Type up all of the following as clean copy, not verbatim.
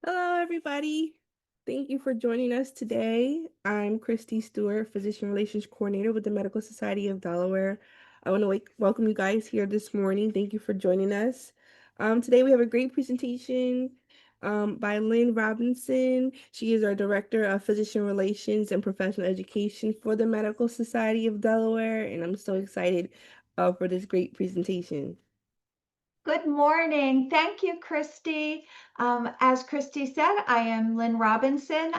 Hello, everybody. Thank you for joining us today. I'm Christy Stewart, Physician Relations Coordinator with the Medical Society of Delaware. I want to welcome you guys here this morning. Thank you for joining us. Today we have a great presentation by Lynn Robinson. She is our Director of Physician Relations and Professional Education for the Medical Society of Delaware, and I'm so excited for this great presentation. Good morning. Thank you, Christy. As Christy said, I am Lynn Robinson,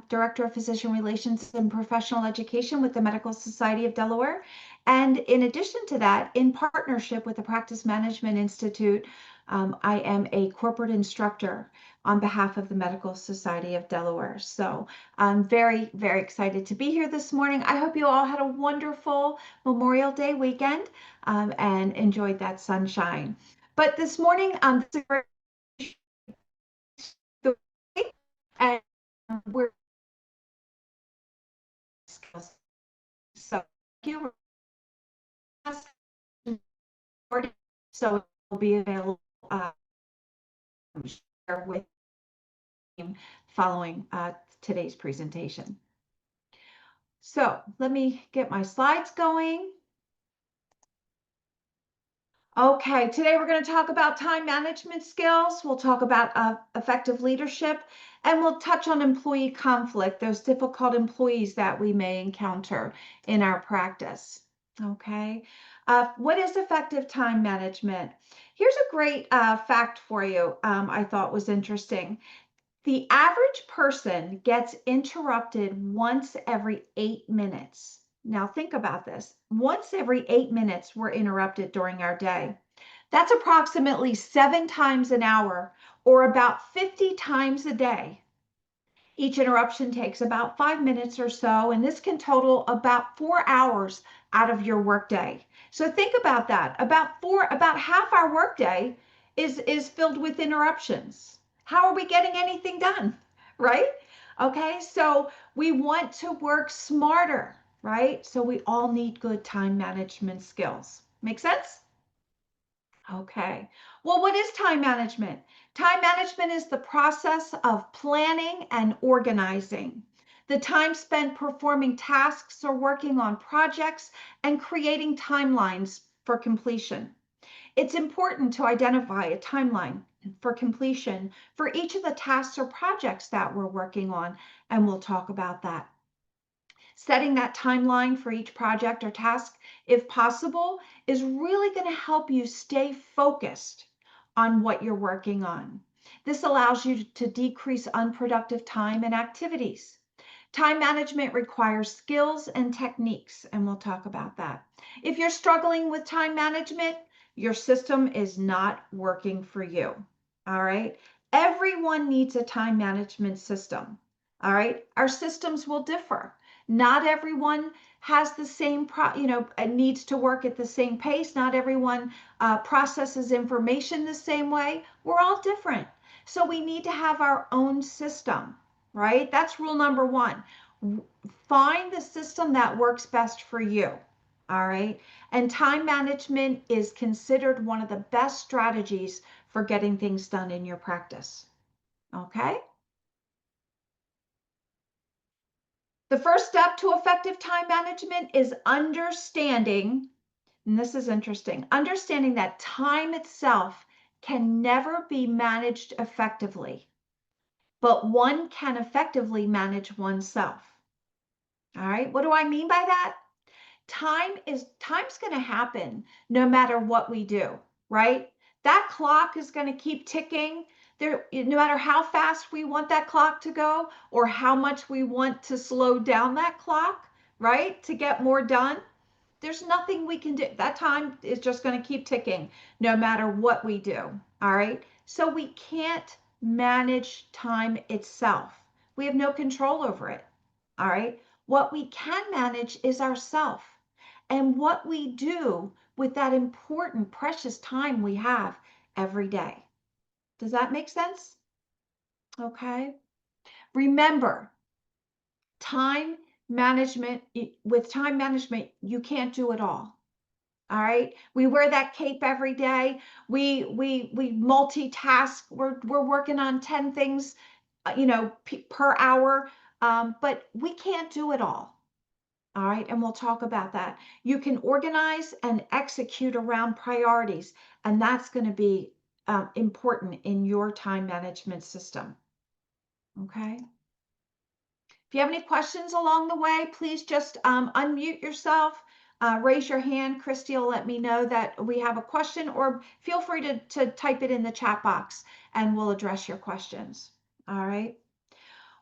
Director of Physician Relations and Professional Education with the Medical Society of Delaware. And in addition to that, in partnership with the Practice Management Institute, I am a corporate instructor on behalf of the Medical Society of Delaware. So I'm very, very excited to be here this morning. I hope you all had a wonderful Memorial Day weekend and enjoyed that sunshine. But this morning, this is a great story, and we're skills. So thank you. So it will be available share with you following today's presentation. So let me get my slides going. Okay, today we're going to talk about time management skills. We'll talk about effective leadership, and we'll touch on employee conflict, those difficult employees that we may encounter in our practice. Okay, what is effective time management? Here's a great fact for you I thought was interesting. The average person gets interrupted once every 8 minutes. Now think about this. Once every 8 minutes, we're interrupted during our day. That's approximately 7 times an hour or about 50 times a day. Each interruption takes about 5 minutes or so, and this can total about 4 hours out of your workday. So think about that. About half our workday is filled with interruptions. How are we getting anything done? Right? Okay, so we want to work smarter, right? So we all need good time management skills. Make sense? Okay. Well, what is time management? Time management is the process of planning and organizing. The time spent performing tasks or working on projects and creating timelines for completion. It's important to identify a timeline for completion for each of the tasks or projects that we're working on, and we'll talk about that. Setting that timeline for each project or task, if possible, is really going to help you stay focused on what you're working on. This allows you to decrease unproductive time and activities. Time management requires skills and techniques, and we'll talk about that. If you're struggling with time management, your system is not working for you. All right. Everyone needs a time management system. All right. Our systems will differ. Not everyone has the same, needs to work at the same pace. Not everyone processes information the same way. We're all different. So we need to have our own system, right? That's rule number one. Find the system that works best for you. All right. And time management is considered one of the best strategies for getting things done in your practice. Okay. The first step to effective time management is understanding, and this is interesting, understanding that time itself can never be managed effectively, but one can effectively manage oneself. All right, what do I mean by that? Time's going to happen no matter what we do, right? That clock is going to keep ticking. There, no matter how fast we want that clock to go or how much we want to slow down that clock, right? To get more done, there's nothing we can do. That time is just going to keep ticking no matter what we do. All right. So we can't manage time itself. We have no control over it. All right. What we can manage is ourself and what we do with that important, precious time we have every day. Does that make sense? Okay. Remember, time management, with time management, you can't do it all. All right. We wear that cape every day. We multitask. We're working on 10 things per hour. But we can't do it all. All right, and we'll talk about that. You can organize and execute around priorities, and that's going to be important in your time management system. Okay. If you have any questions along the way, please just unmute yourself, raise your hand. Christy will let me know that we have a question, or feel free to type it in the chat box and we'll address your questions. All right.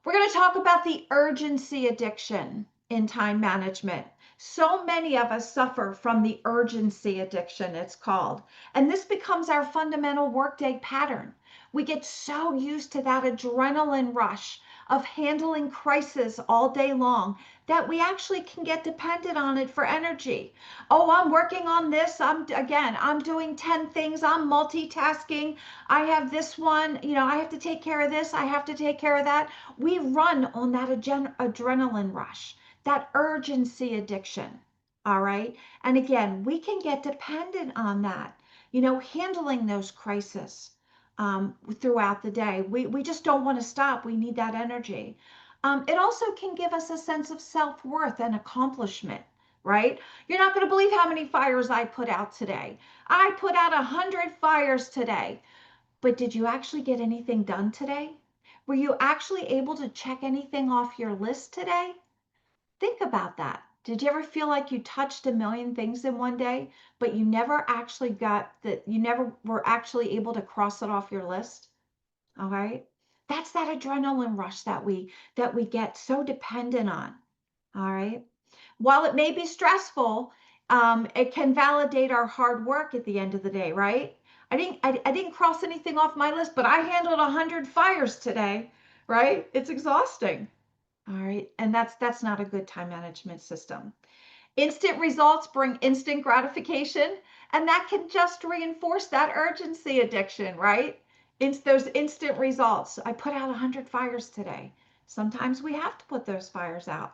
We're going to talk about the urgency addiction in time management. So many of us suffer from the urgency addiction, it's called. And this becomes our fundamental workday pattern. We get so used to that adrenaline rush of handling crisis all day long that we actually can get dependent on it for energy. Oh, I'm working on this. I'm doing 10 things. I'm multitasking. I have this one, I have to take care of this. I have to take care of that. We run on that adrenaline rush, that urgency addiction. All right. And again, we can get dependent on that, handling those crises throughout the day. We just don't want to stop. We need that energy. It also can give us a sense of self-worth and accomplishment, right? You're not going to believe how many fires I put out today. I put out 100 fires today. But did you actually get anything done today? Were you actually able to check anything off your list today? Think about that. Did you ever feel like you touched a million things in one day, but you never actually you never were actually able to cross it off your list? All right. That's that adrenaline rush that we get so dependent on. All right. While it may be stressful, it can validate our hard work at the end of the day, right? I didn't cross anything off my list, but I handled 100 fires today, right? It's exhausting. All right. And that's not a good time management system. Instant results bring instant gratification, and that can just reinforce that urgency addiction, right? It's those instant results. I put out 100 fires today. Sometimes we have to put those fires out.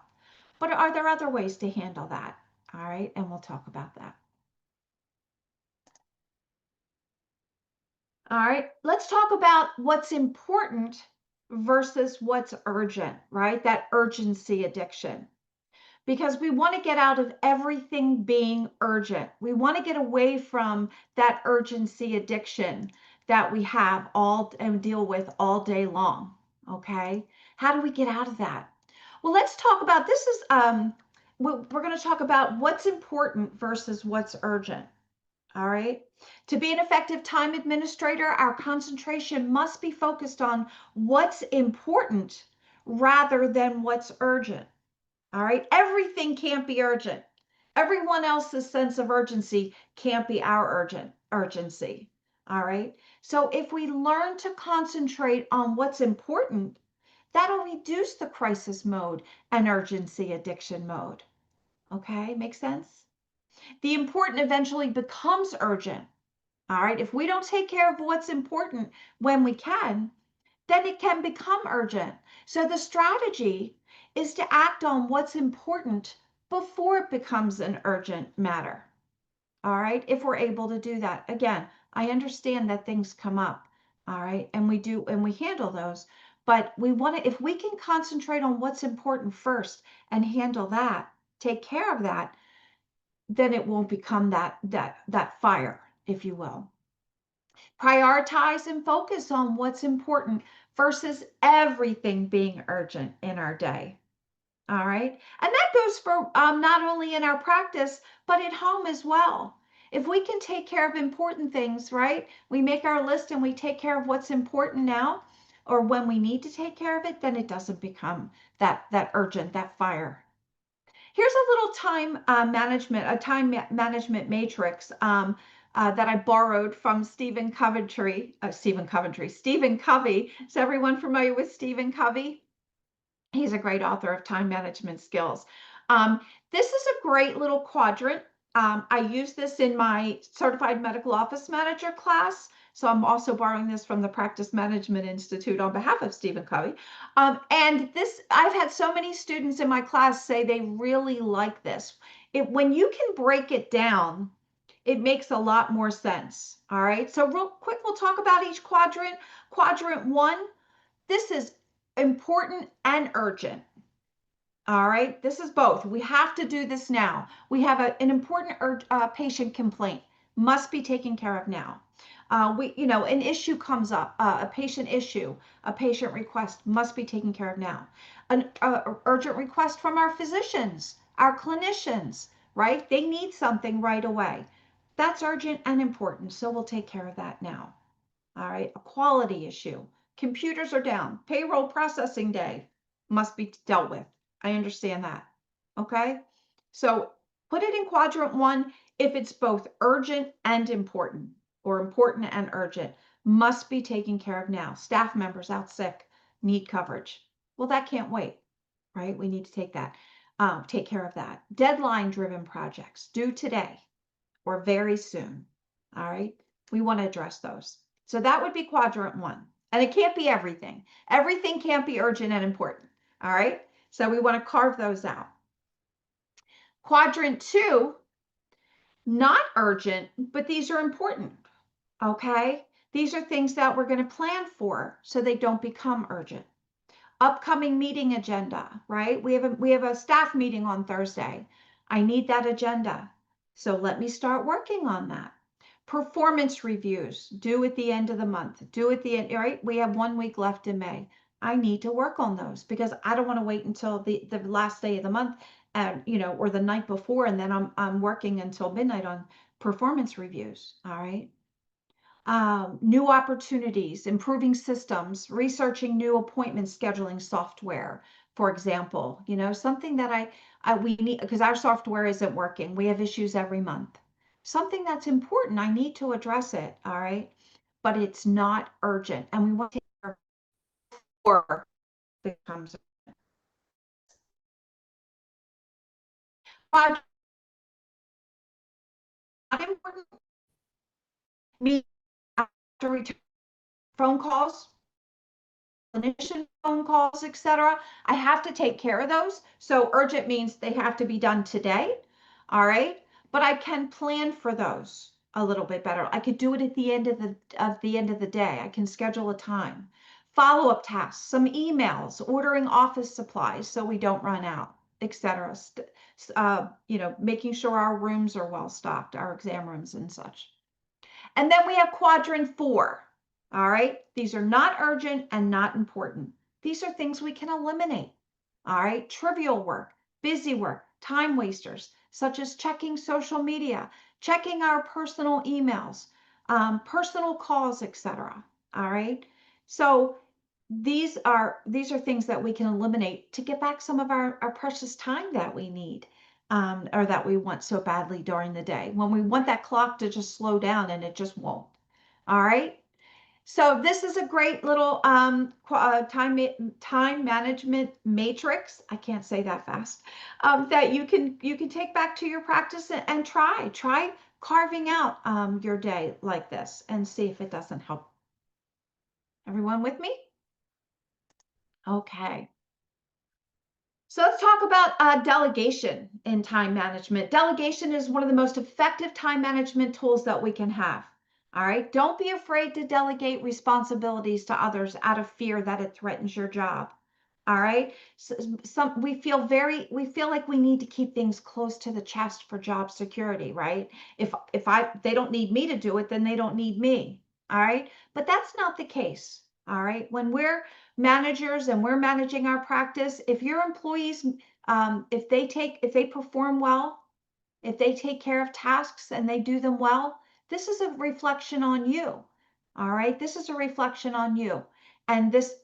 But are there other ways to handle that? All right, and we'll talk about that. All right, let's talk about what's important versus what's urgent, right? That urgency addiction. Because we want to get out of everything being urgent. We want to get away from that urgency addiction that we have all and deal with all day long. Okay, how do we get out of that? Well, let's talk about this. We're going to talk about what's important versus what's urgent. All right. To be an effective time administrator, our concentration must be focused on what's important rather than what's urgent. All right. Everything can't be urgent. Everyone else's sense of urgency can't be our urgency. All right. So if we learn to concentrate on what's important, that'll reduce the crisis mode and urgency addiction mode. Okay. Make sense? The important eventually becomes urgent. All right. If we don't take care of what's important when we can, then it can become urgent. So the strategy is to act on what's important before it becomes an urgent matter. All right. If we're able to do that. Again, I understand that things come up. All right. And we handle those. But we want to, if we can concentrate on what's important first and handle that, take care of that, then it won't become that fire, if you will. Prioritize and focus on what's important versus everything being urgent in our day. All right. And that goes for not only in our practice, but at home as well. If we can take care of important things, right? We make our list and we take care of what's important now, or when we need to take care of it, then it doesn't become that urgent, that fire. Here's a little time management matrix that I borrowed from Stephen Covey. Stephen Covey. Is everyone familiar with Stephen Covey? He's a great author of time management skills. This is a great little quadrant. I use this in my certified medical office manager class. So I'm also borrowing this from the Practice Management Institute on behalf of Stephen Covey. And this, I've had so many students in my class say they really like this. When you can break it down, it makes a lot more sense. All right. So real quick, we'll talk about each quadrant. Quadrant 1, this is important and urgent. All right, this is both. We have to do this now. We have an important patient complaint, must be taken care of now. An issue comes up, a patient issue, a patient request must be taken care of now. An urgent request from our physicians, our clinicians, right? They need something right away. That's urgent and important, so we'll take care of that now. All right, a quality issue. Computers are down. Payroll processing day must be dealt with. I understand that. Okay, so put it in quadrant one if it's both urgent and important, or important and urgent, must be taken care of now. Staff members out sick, need coverage. Well, that can't wait, right? We need to take care of that. Deadline driven projects due today or very soon. All right, we want to address those. So that would be quadrant one. And it can't be everything. Everything can't be urgent and important. All right, so we want to carve those out. Quadrant two, not urgent, but these are important. Okay, these are things that we're going to plan for so they don't become urgent. Upcoming meeting agenda, right? We have a staff meeting on Thursday. I need that agenda. So let me start working on that. Performance reviews due at the end of the month, due at the end, right? We have 1 week left in May. I need to work on those because I don't want to wait until the last day of the month and or the night before, and then I'm working until midnight on performance reviews. All right. New opportunities, improving systems, researching new appointment scheduling software, for example, something that we need because our software isn't working. We have issues every month. Something that's important. I need to address it. All right. But it's not urgent. And we want to take care of before it becomes not important. Me after return phone calls, clinician phone calls, etc. I have to take care of those. So urgent means they have to be done today. All right. But I can plan for those a little bit better. I could do it at the end of the day. I can schedule a time. Follow-up tasks, some emails, ordering office supplies so we don't run out, etc. Making sure our rooms are well stocked, our exam rooms and such. And then we have quadrant four. All right. These are not urgent and not important. These are things we can eliminate. All right. Trivial work, busy work, time wasters, such as checking social media, checking our personal emails, personal calls, etc. All right. So these are things that we can eliminate to get back some of our precious time that we need, or that we want so badly during the day when we want that clock to just slow down and it just won't. All right. So this is a great little time management matrix. I can't say that fast. That you can take back to your practice and try carving out your day like this and see if it doesn't help. Everyone with me? Okay. So let's talk about delegation in time management. Delegation is one of the most effective time management tools that we can have. All right. Don't be afraid to delegate responsibilities to others out of fear that it threatens your job. All right. So we feel like we need to keep things close to the chest for job security, right? If they don't need me to do it, then they don't need me. All right. But that's not the case. All right. When we're managers and we're managing our practice, if your employees, if they perform well, if they take care of tasks and they do them well, this is a reflection on you. All right, this is a reflection on you, and this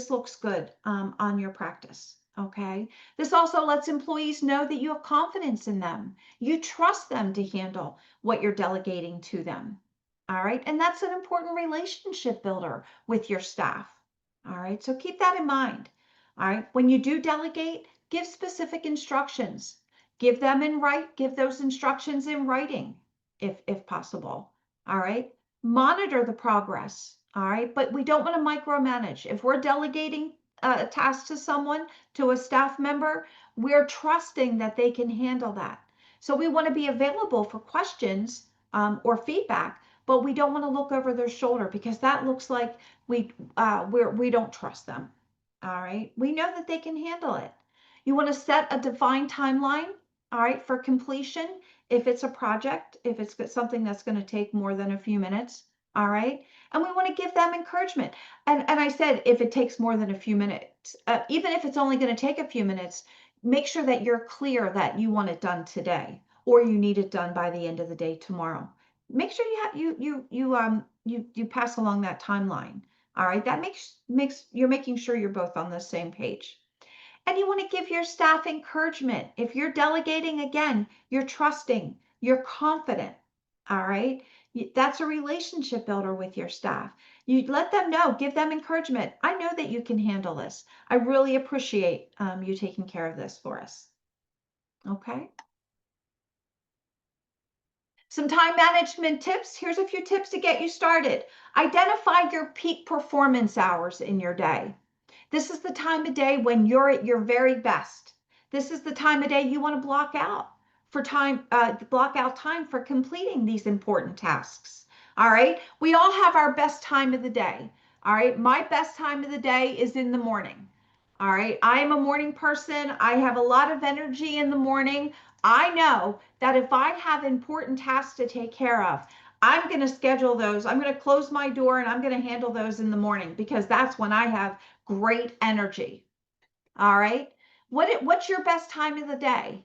looks good on your practice. Okay, this also lets employees know that you have confidence in them. You trust them to handle what you're delegating to them. All right, and that's an important relationship builder with your staff. All right, so keep that in mind. All right, when you do delegate, give specific instructions. Give those instructions in writing if possible. All right. Monitor the progress. All right. But we don't want to micromanage. If we're delegating a task to someone, to a staff member, we're trusting that they can handle that. So we want to be available for questions or feedback, but we don't want to look over their shoulder because that looks like we don't trust them. All right. We know that they can handle it. You want to set a defined timeline, all right, for completion. If it's a project, if it's something that's going to take more than a few minutes, all right. And we want to give them encouragement. And I said, if it takes more than a few minutes, even if it's only going to take a few minutes, make sure that you're clear that you want it done today or you need it done by the end of the day tomorrow. Make sure you pass along that timeline. All right, that makes you're making sure you're both on the same page. And you want to give your staff encouragement. If you're delegating again, you're trusting, you're confident. All right, that's a relationship builder with your staff. You let them know, give them encouragement. I know that you can handle this. I really appreciate you taking care of this for us. Okay. Some time management tips. Here's a few tips to get you started. Identify your peak performance hours in your day. This is the time of day when you're at your very best. This is the time of day you want to block out time for completing these important tasks. All right. We all have our best time of the day. All right. My best time of the day is in the morning. All right. I am a morning person. I have a lot of energy in the morning. I know that if I have important tasks to take care of, I'm going to schedule those. I'm going to close my door and I'm going to handle those in the morning because that's when I have great energy. All right. What's your best time of the day?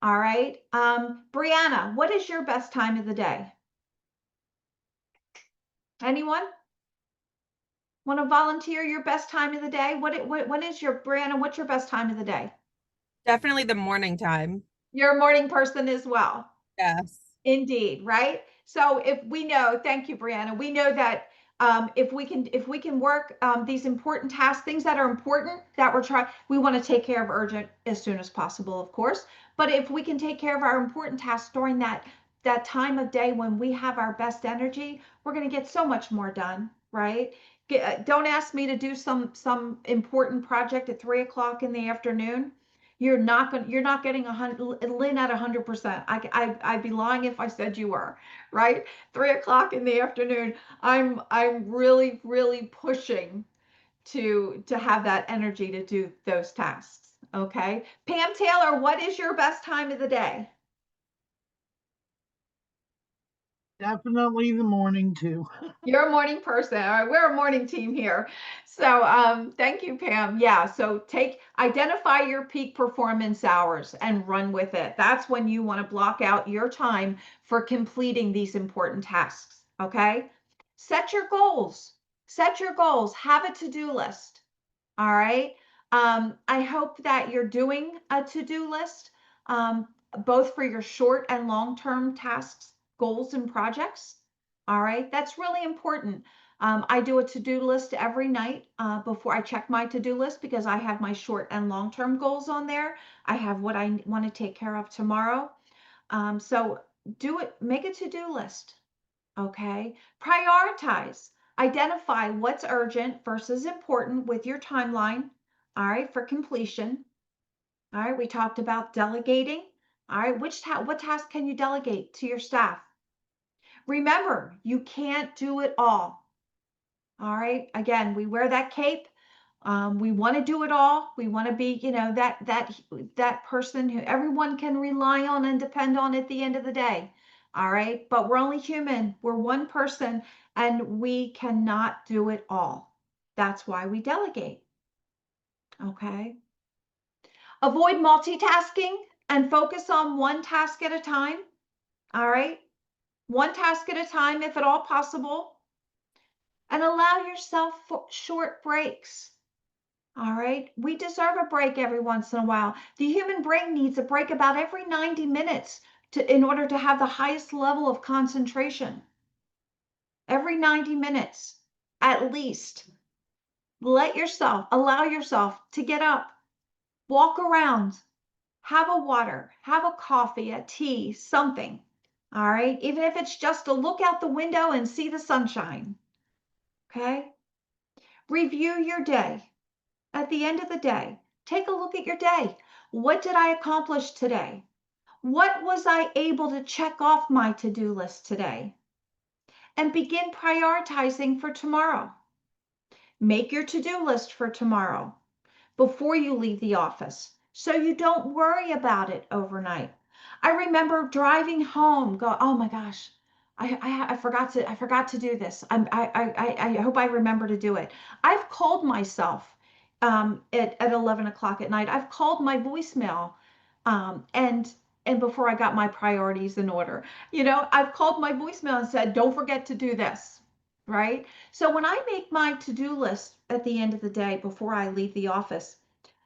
All right. Brianna, what is your best time of the day? Anyone want to volunteer your best time of the day? What is your Brianna? What's your best time of the day? Definitely the morning time. You're a morning person as well. Yes. Indeed, right? So if we know, thank you, Brianna. We know that if we can work these important tasks, things that are important that we're trying, we want to take care of urgent as soon as possible, of course. But if we can take care of our important tasks during that time of day when we have our best energy, we're going to get so much more done, right? Don't ask me to do some important project at 3 o'clock in the afternoon. You're not getting Lynn at 100%. I'd be lying if I said you were, right? 3 o'clock in the afternoon. I'm really pushing to have that energy to do those tasks. Okay. Pam Taylor, what is your best time of the day? Definitely the morning too. You're a morning person. All right, we're a morning team here. So thank you, Pam. Yeah, so identify your peak performance hours and run with it. That's when you want to block out your time for completing these important tasks. Okay. Set your goals. Set your goals. Have a to-do list. All right. I hope that you're doing a to-do list, um, both for your short and long-term tasks, goals, and projects. All right. That's really important. I do a to-do list every night before I check my to-do list because I have my short and long-term goals on there. I have what I want to take care of tomorrow. So do it, make a to-do list. Okay. Prioritize. Identify what's urgent versus important with your timeline. All right, for completion. All right, we talked about delegating. All right, what task can you delegate to your staff? Remember, you can't do it all. All right, again, we wear that cape. We want to do it all. We want to be, that person who everyone can rely on and depend on at the end of the day. All right, but we're only human. We're one person, and we cannot do it all. That's why we delegate. Okay. Avoid multitasking and focus on one task at a time. All right, one task at a time, if at all possible, and allow yourself short breaks. All right. We deserve a break every once in a while. The human brain needs a break about every 90 minutes in order to have the highest level of concentration. Every 90 minutes, at least. Allow yourself to get up, walk around, have a water, have a coffee, a tea, something. All right. Even if it's just to look out the window and see the sunshine. Okay. Review your day. At the end of the day, take a look at your day. What did I accomplish today? What was I able to check off my to-do list today? And begin prioritizing for tomorrow. Make your to-do list for tomorrow before you leave the office so you don't worry about it overnight. I remember driving home, go, oh my gosh, I forgot to do this. I hope I remember to do it. I've called myself at 11 o'clock at night. I've called my voicemail and before I got my priorities in order, I've called my voicemail and said, don't forget to do this, right? So when I make my to-do list at the end of the day before I leave the office,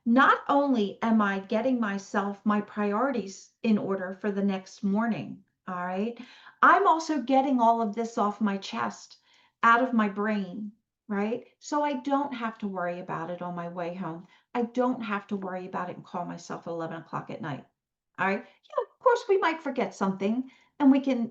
not only am I getting myself my priorities in order for the next morning, all right, I'm also getting all of this off my chest, out of my brain, right? So I don't have to worry about it on my way home. I don't have to worry about it and call myself at 11 o'clock at night. All right. Yeah, of course, we might forget something and we can,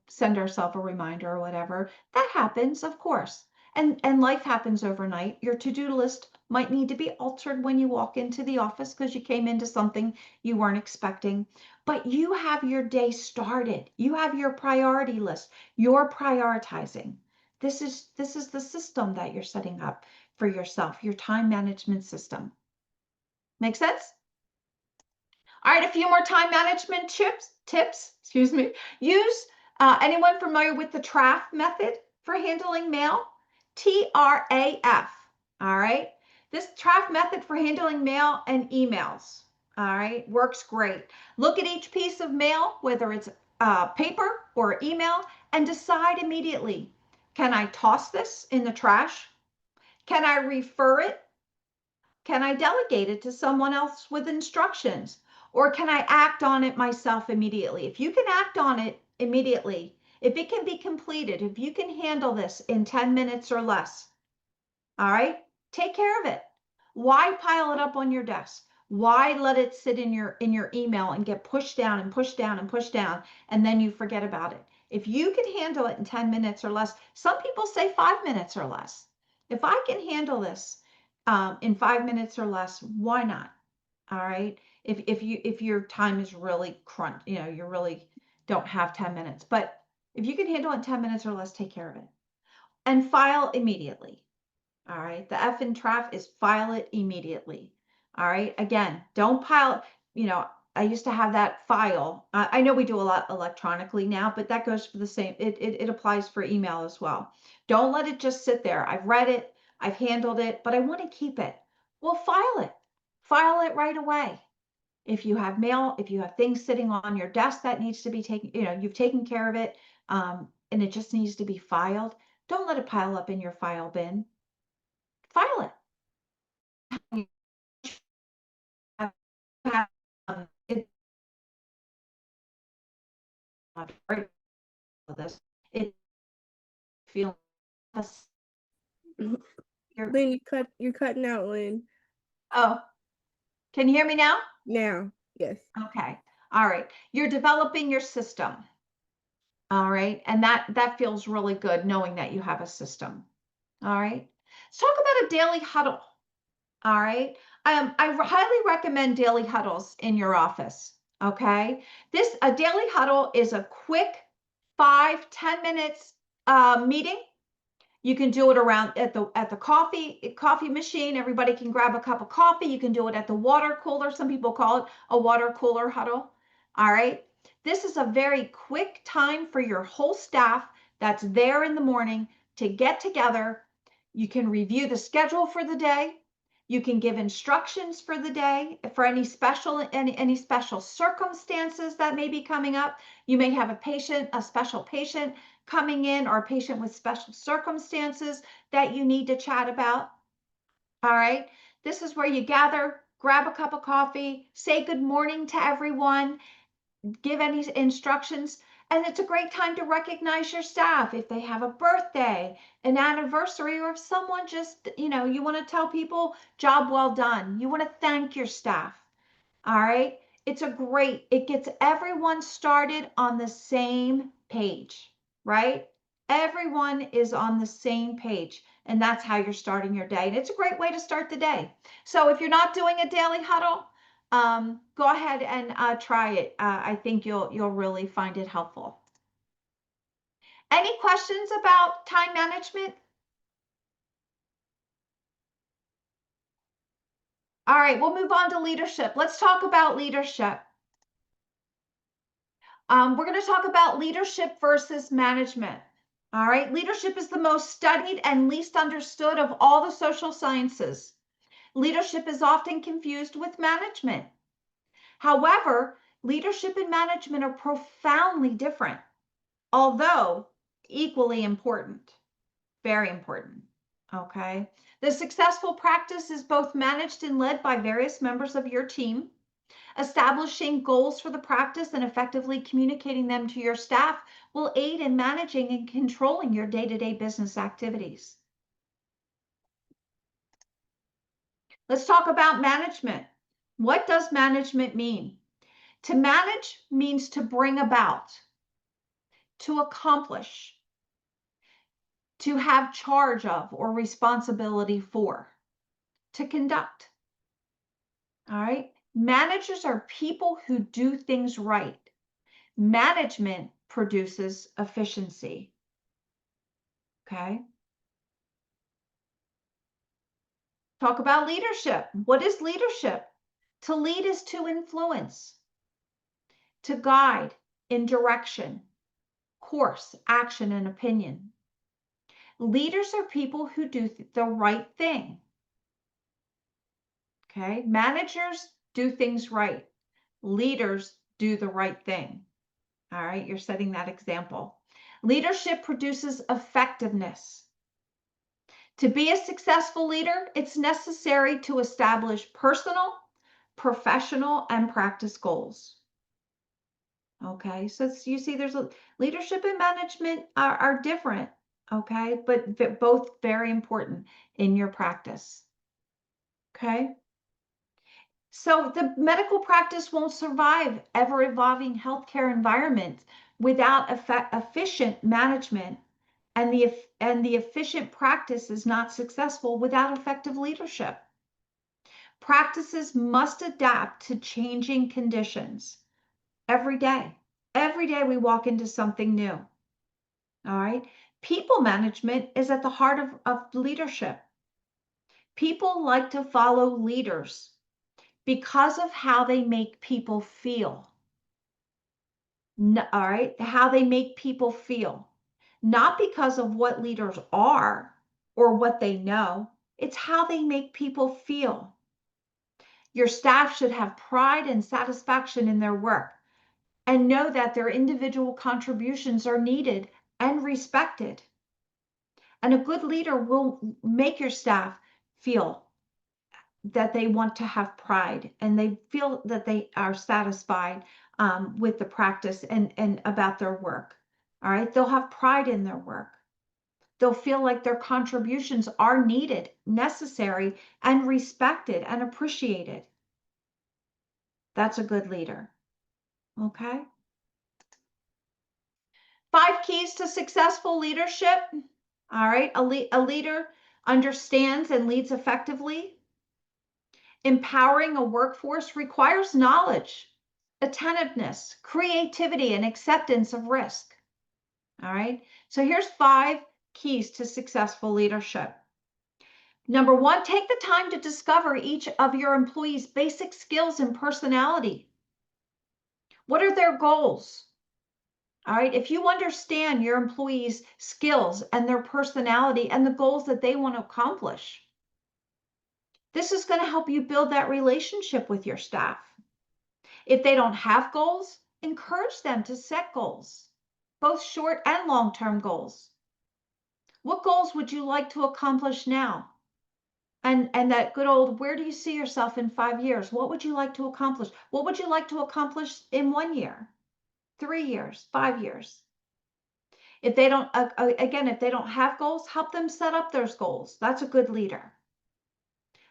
send ourselves a reminder or whatever. That happens, of course. And life happens overnight. Your to-do list might need to be altered when you walk into the office because you came into something you weren't expecting. But you have your day started. You have your priority list. You're prioritizing. This is the system that you're setting up for yourself, your time management system. Make sense? All right, a few more time management tips, excuse me. Use, anyone familiar with the TRAF method for handling mail? TRAF, all right? This TRAF method for handling mail and emails, all right, works great. Look at each piece of mail, whether it's paper or email, and decide immediately, can I toss this in the trash? Can I refer it? Can I delegate it to someone else with instructions? Or can I act on it myself immediately? If you can act on it immediately, if it can be completed, if you can handle this in 10 minutes or less, all right, take care of it. Why pile it up on your desk? Why let it sit in your email and get pushed down and pushed down and pushed down, and then you forget about it? If you can handle it in 10 minutes or less, some people say 5 minutes or less. If I can handle this in 5 minutes or less, why not? All right. If your time is really crunch, you really don't have 10 minutes, but if you can handle it in 10 minutes or less, take care of it and file immediately. All right. The F in TRAF is file it immediately. All right. Again, don't pile, I used to have that file. I know we do a lot electronically now, but that goes for the same. It applies for email as well. Don't let it just sit there. I've read it, I've handled it, but I want to keep it. Well, file it. File it right away. If you have mail, if you have things sitting on your desk that needs to be taken, you've taken care of it, and it just needs to be filed, don't let it pile up in your file bin. File it. It this. It feels Lynn, you're cutting out, Lynn. Oh, can you hear me now? Now, yes. Okay. All right. You're developing your system. All right. And that feels really good knowing that you have a system. All right. Let's talk about a daily huddle. All right. I highly recommend daily huddles in your office. Okay. A daily huddle is a quick 5-10 minutes meeting. You can do it around at the coffee machine. Everybody can grab a cup of coffee. You can do it at the water cooler. Some people call it a water cooler huddle. All right. This is a very quick time for your whole staff that's there in the morning to get together. You can review the schedule for the day. You can give instructions for the day for any special circumstances that may be coming up. You may have a special patient coming in, or a patient with special circumstances that you need to chat about. All right. This is where you gather, grab a cup of coffee, say good morning to everyone, give any instructions. And it's a great time to recognize your staff if they have a birthday, an anniversary, or if someone just, you want to tell people job well done. You want to thank your staff. All right. It gets everyone started on the same page, right? Everyone is on the same page, and that's how you're starting your day. And it's a great way to start the day. So if you're not doing a daily huddle, go ahead and try it. I think you'll really find it helpful. Any questions about time management? All right, we'll move on to leadership. Let's talk about leadership. We're going to talk about leadership versus management. All right, leadership is the most studied and least understood of all the social sciences. Leadership is often confused with management. However, leadership and management are profoundly different, although equally important, very important. Okay. The successful practice is both managed and led by various members of your team. Establishing goals for the practice and effectively communicating them to your staff will aid in managing and controlling your day-to-day business activities. Let's talk about management. What does management mean? To manage means to bring about, to accomplish, to have charge of or responsibility for, to conduct. All right. Managers are people who do things right. Management produces efficiency. Okay. Talk about leadership. What is leadership? To lead is to influence, to guide in direction, course, action, and opinion. Leaders are people who do the right thing. Okay. Managers do things right. Leaders do the right thing. All right. You're setting that example. Leadership produces effectiveness. To be a successful leader, it's necessary to establish personal, professional, and practice goals. Okay, so you see there's leadership and management are different, okay, but both very important in your practice. Okay, so the medical practice won't survive ever-evolving healthcare environment without efficient management, and the efficient practice is not successful without effective leadership. Practices must adapt to changing conditions every day. Every day we walk into something new. All right. People management is at the heart of leadership. People like to follow leaders because of how they make people feel. All right. How they make people feel. Not because of what leaders are or what they know. It's how they make people feel. Your staff should have pride and satisfaction in their work and know that their individual contributions are needed and respected. And a good leader will make your staff feel that they want to have pride and they feel that they are satisfied with the practice and about their work. All right. They'll have pride in their work. They'll feel like their contributions are needed, necessary, and respected and appreciated. That's a good leader. Okay. 5 keys to successful leadership. All right. A leader understands and leads effectively. Empowering a workforce requires knowledge, attentiveness, creativity, and acceptance of risk. All right. So here's 5 keys to successful leadership. Number 1, take the time to discover each of your employees' basic skills and personality. What are their goals? All right. If you understand your employees' skills and their personality and the goals that they want to accomplish, this is going to help you build that relationship with your staff. If they don't have goals, encourage them to set goals, both short and long-term goals. What goals would you like to accomplish now? And that good old, where do you see yourself in 5 years? What would you like to accomplish? What would you like to accomplish in 1 year, 3 years, 5 years? If they don't, again, if they don't have goals, help them set up those goals. That's a good leader.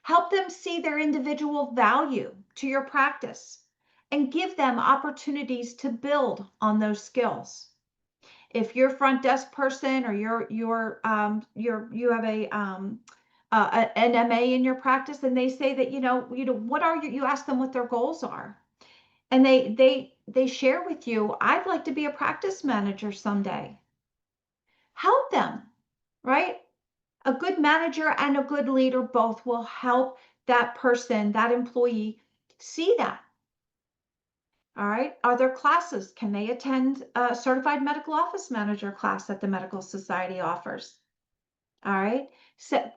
Help them see their individual value to your practice and give them opportunities to build on those skills. If you're a front desk person or you have an MA in your practice and they say that what are you ask them what their goals are, and they share with you, I'd like to be a practice manager someday. Help them, right? A good manager and a good leader both will help that person, that employee, see that. All right. Are there classes? Can they attend a certified medical office manager class that the medical society offers? All right. So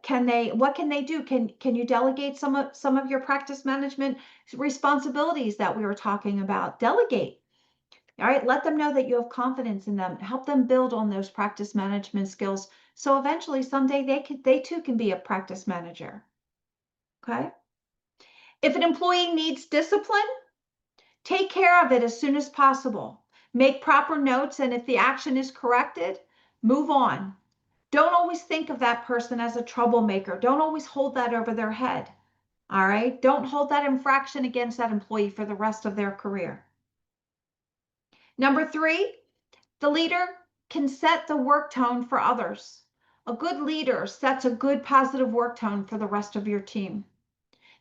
what can they do? Can you delegate some of your practice management responsibilities that we were talking about? Delegate. All right. Let them know that you have confidence in them. Help them build on those practice management skills. So eventually someday they too can be a practice manager. Okay. If an employee needs discipline, take care of it as soon as possible. Make proper notes, and if the action is corrected, move on. Don't always think of that person as a troublemaker. Don't always hold that over their head. All right? Don't hold that infraction against that employee for the rest of their career. Number 3, the leader can set the work tone for others. A good leader sets a good positive work tone for the rest of your team.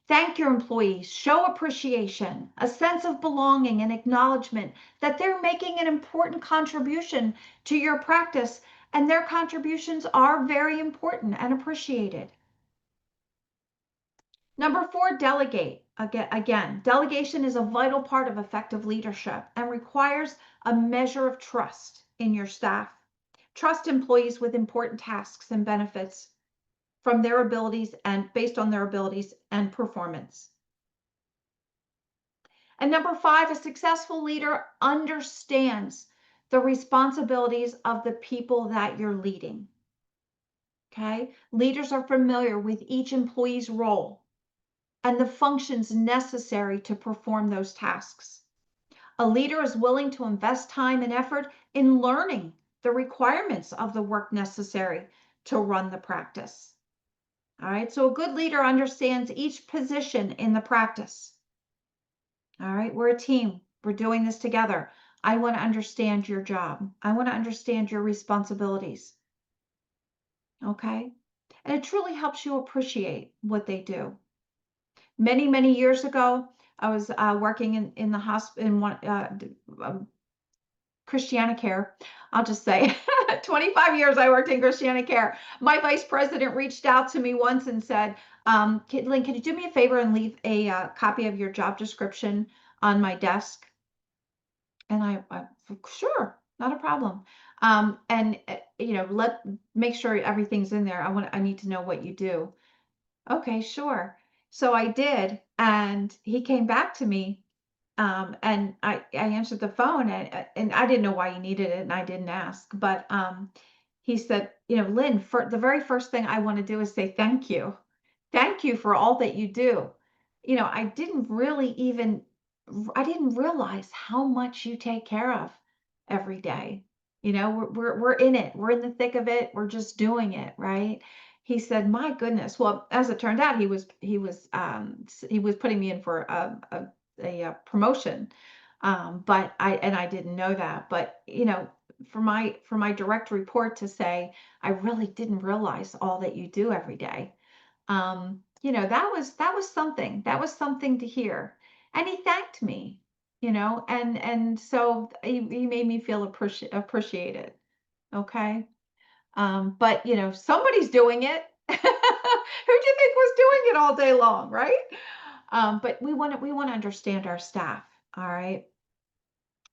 Thank your employees, show appreciation, a sense of belonging and acknowledgement that they're making an important contribution to your practice, and their contributions are very important and appreciated. Number 4, delegate. Again, delegation is a vital part of effective leadership and requires a measure of trust in your staff. Trust employees with important tasks and benefits from their abilities and based on their abilities and performance. And number 5, a successful leader understands the responsibilities of the people that you're leading. Okay? Leaders are familiar with each employee's role and the functions necessary to perform those tasks. A leader is willing to invest time and effort in learning the requirements of the work necessary to run the practice. All right, so a good leader understands each position in the practice. All right, we're a team. We're doing this together. I want to understand your job. I want to understand your responsibilities. Okay? And it truly helps you appreciate what they do. Many, many years ago, I was working in the hospital in one Christiana I'll just say 25 years I worked in Christiana Care. My vice president reached out to me once and said, Lynn, can you do me a favor and leave a copy of your job description on my desk? And I sure, not a problem. And you know, make sure everything's in there. I need to know what you do. Okay, sure. So I did, and he came back to me, and I answered the phone, and I didn't know why he needed it, and I didn't ask, but he said, you know, Lynn, for the very first thing I want to do is say thank you. Thank you for all that you do. You know, I didn't realize how much you take care of every day. You know, we're in it. We're in the thick of it. We're just doing it, right? He said, "My goodness." Well, as it turned out, he was putting me in for a promotion, but I didn't know that. But you know, for my direct report to say, I really didn't realize all that you do every day. You know, that was something. That was something to hear. And he thanked me, you know, and so he made me feel appreciated. Okay. But you know, somebody's doing it. Who do you think was doing it all day long, right? But we want to understand our staff. All right.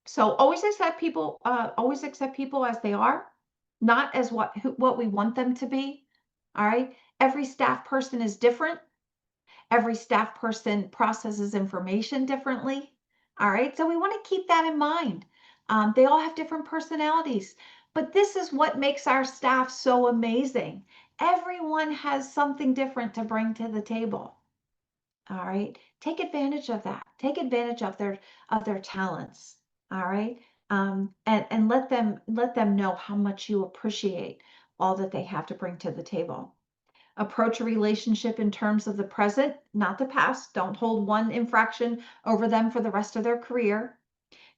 So always accept people as they are, not as what we want them to be. All right. Every staff person is different. Every staff person processes information differently. All right, so we want to keep that in mind. They all have different personalities, but this is what makes our staff so amazing. Everyone has something different to bring to the table. All right, take advantage of that. Take advantage of their talents. All right, and let them know how much you appreciate all that they have to bring to the table. Approach a relationship in terms of the present, not the past. Don't hold one infraction over them for the rest of their career.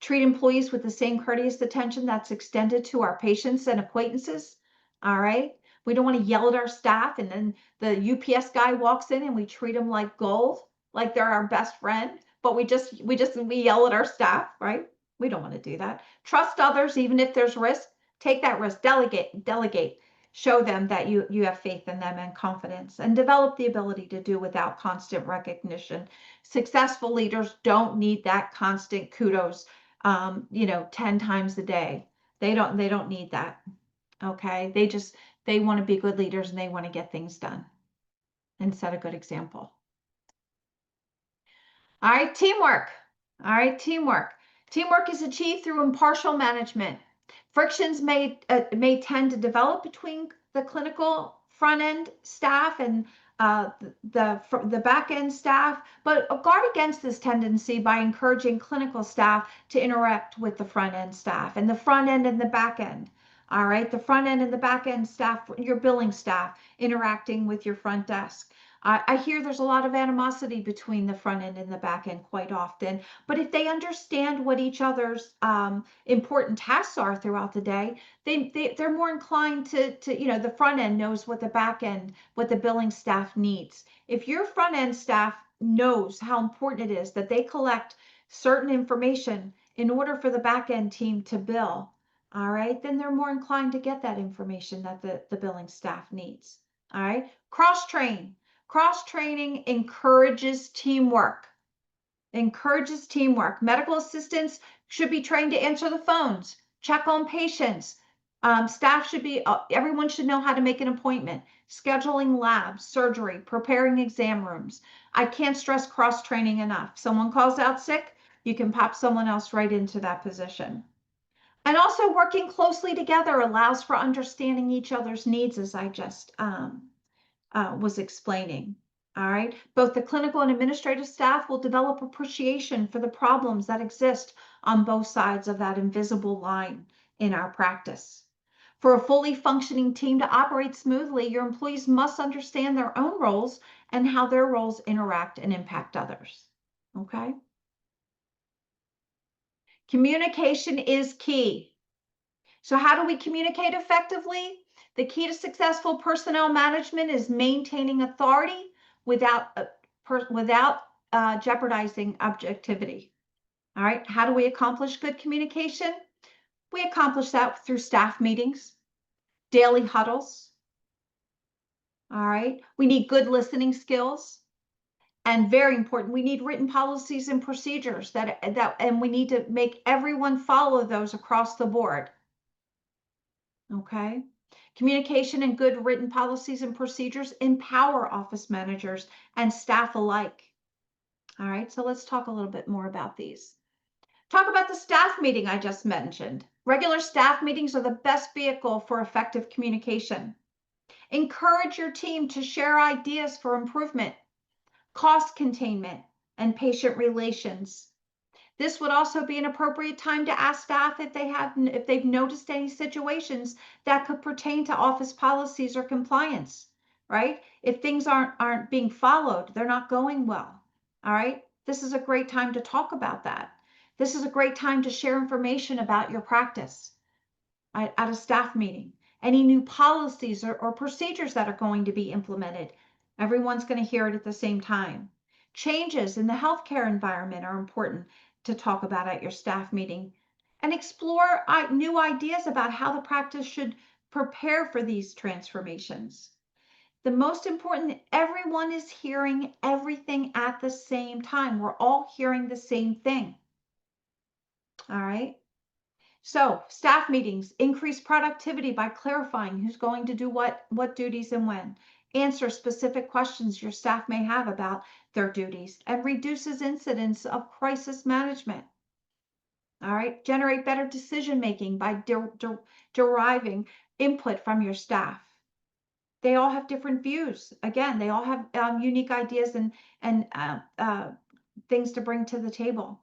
Treat employees with the same courteous attention that's extended to our patients and acquaintances. All right. We don't want to yell at our staff and then the UPS guy walks in and we treat them like gold, like they're our best friend, but we yell at our staff, right? We don't want to do that. Trust others, even if there's risk. Take that risk. Delegate. Show them that you have faith in them and confidence, and develop the ability to do without constant recognition. Successful leaders don't need that constant kudos, 10 times a day. They don't need that. Okay. They want to be good leaders and they want to get things done and set a good example. All right, teamwork. All right, teamwork. Teamwork is achieved through impartial management. Frictions may tend to develop between the clinical front end staff and the back end staff, but guard against this tendency by encouraging clinical staff to interact with the front end staff, and the front end and the back end. All right, the front end and the back end staff, your billing staff interacting with your front desk. I hear there's a lot of animosity between the front end and the back end quite often, but if they understand what each other's important tasks are throughout the day, they're more inclined to the front end knows what the back end, what the billing staff needs. If your front end staff knows how important it is that they collect certain information in order for the back end team to bill, all right, then they're more inclined to get that information that the billing staff needs. All right, cross-train. Cross-training encourages teamwork. Encourages teamwork. Medical assistants should be trained to answer the phones, check on patients. Staff should be, everyone should know how to make an appointment, scheduling labs, surgery, preparing exam rooms. I can't stress cross-training enough. Someone calls out sick, you can pop someone else right into that position. And also working closely together allows for understanding each other's needs, as I just was explaining. All right. Both the clinical and administrative staff will develop appreciation for the problems that exist on both sides of that invisible line in our practice. For a fully functioning team to operate smoothly, your employees must understand their own roles and how their roles interact and impact others. Okay. Communication is key. So how do we communicate effectively? The key to successful personnel management is maintaining authority without jeopardizing objectivity. All right. How do we accomplish good communication? We accomplish that through staff meetings, daily huddles. All right. We need good listening skills. And very important, we need written policies and procedures and we need to make everyone follow those across the board. Okay. Communication and good written policies and procedures empower office managers and staff alike. All right, so let's talk a little bit more about these. Talk about the staff meeting I just mentioned. Regular staff meetings are the best vehicle for effective communication. Encourage your team to share ideas for improvement, cost containment, and patient relations. This would also be an appropriate time to ask staff if they've noticed any situations that could pertain to office policies or compliance, right? If things aren't being followed, they're not going well. All right. This is a great time to talk about that. This is a great time to share information about your practice at a staff meeting. Any new policies or procedures that are going to be implemented, everyone's going to hear it at the same time. Changes in the healthcare environment are important to talk about at your staff meeting, and explore new ideas about how the practice should prepare for these transformations. The most important, everyone is hearing everything at the same time. We're all hearing the same thing. All right. So staff meetings increase productivity by clarifying who's going to do what duties and when. Answer specific questions your staff may have about their duties, and reduces incidents of crisis management. All right. Generate better decision making by deriving input from your staff. They all have different views. Again, they all have unique ideas and things to bring to the table.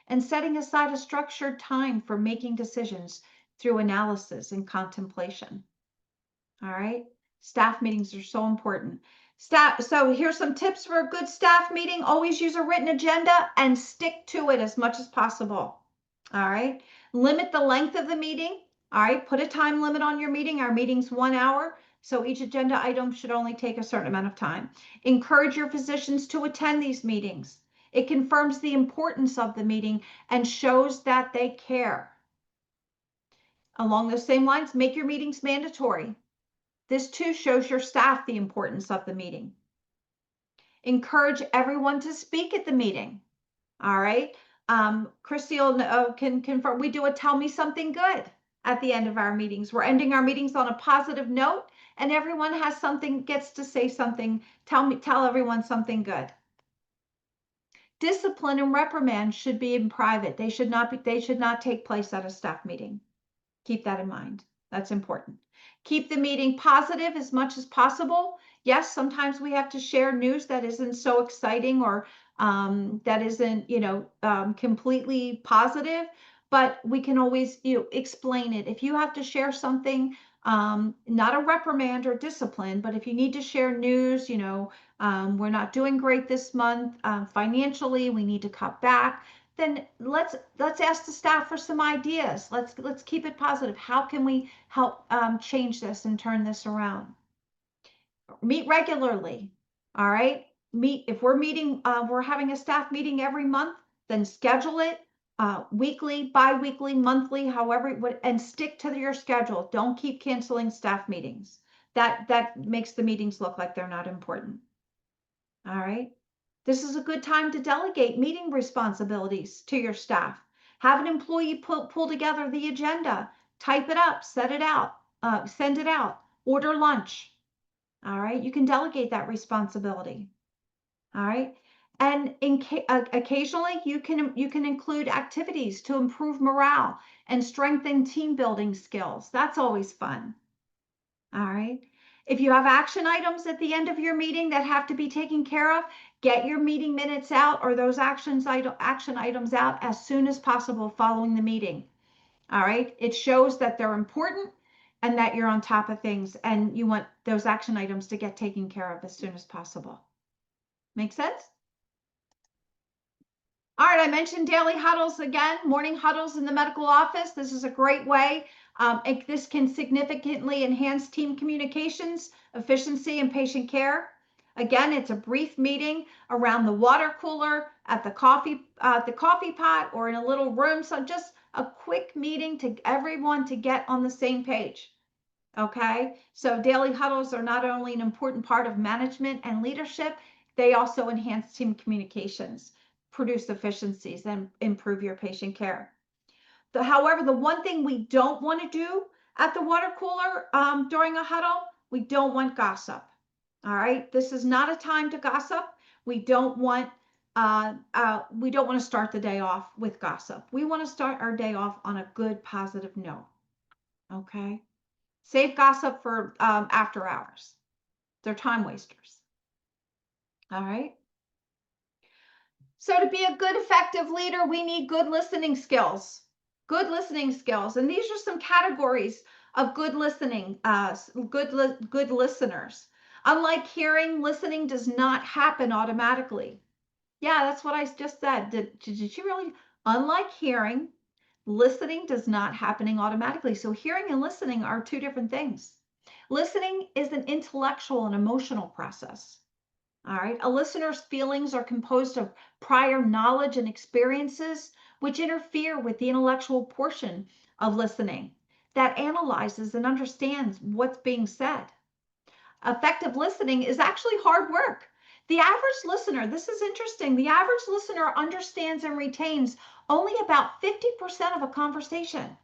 And setting aside a structured time for making decisions through analysis and contemplation. All right. Staff meetings are so important. So here's some tips for a good staff meeting. Always use a written agenda and stick to it as much as possible. All right. Limit the length of the meeting. All right. Put a time limit on your meeting. Our meeting's 1 hour. So each agenda item should only take a certain amount of time. Encourage your physicians to attend these meetings. It confirms the importance of the meeting and shows that they care. Along those same lines, make your meetings mandatory. This too shows your staff the importance of the meeting. Encourage everyone to speak at the meeting. All right. Christy can confirm we do a tell me something good at the end of our meetings. We're ending our meetings on a positive note, and everyone has something, gets to say something, tell everyone something good. Discipline and reprimand should be in private. They should not take place at a staff meeting. Keep that in mind. That's important. Keep the meeting positive as much as possible. Yes, sometimes we have to share news that isn't so exciting or that isn't, completely positive, but we can always, explain it. If you have to share something, not a reprimand or discipline, but if you need to share news, we're not doing great this month financially, we need to cut back, then let's ask the staff for some ideas. Let's keep it positive. How can we help change this and turn this around? Meet regularly. All right. If we're meeting, we're having a staff meeting every month, then schedule it weekly, bi-weekly, monthly, however, and stick to your schedule. Don't keep canceling staff meetings. That makes the meetings look like they're not important. All right. This is a good time to delegate meeting responsibilities to your staff. Have an employee pull together the agenda, type it up, set it out, send it out, order lunch. All right, you can delegate that responsibility. All right, and occasionally you can include activities to improve morale and strengthen team building skills. That's always fun. All right. If you have action items at the end of your meeting that have to be taken care of, get your meeting minutes out or those action items out as soon as possible following the meeting. All right. It shows that they're important and that you're on top of things and you want those action items to get taken care of as soon as possible. Make sense? All right, I mentioned daily huddles again, morning huddles in the medical office. This is a great way. This can significantly enhance team communications, efficiency, and patient care. Again, it's a brief meeting around the water cooler, at the coffee pot, or in a little room. So just a quick meeting to everyone to get on the same page. Okay, so daily huddles are not only an important part of management and leadership, they also enhance team communications, produce efficiencies, and improve your patient care. However, the one thing we don't want to do at the water cooler during a huddle, we don't want gossip. All right, this is not a time to gossip. We don't want to start the day off with gossip. We want to start our day off on a good, positive note. Okay. Save gossip for after hours. They're time wasters. All right. So to be a good, effective leader, we need good listening skills. Good listening skills. And these are some categories of good listening, good listeners. Unlike hearing, listening does not happen automatically. Yeah, that's what I just said. Did you really? Unlike hearing, listening does not happen automatically. So hearing and listening are two different things. Listening is an intellectual and emotional process. All right. A listener's feelings are composed of prior knowledge and experiences, which interfere with the intellectual portion of listening that analyzes and understands what's being said. Effective listening is actually hard work. The average listener, this is interesting, the average listener understands and retains only about 50% of a conversation.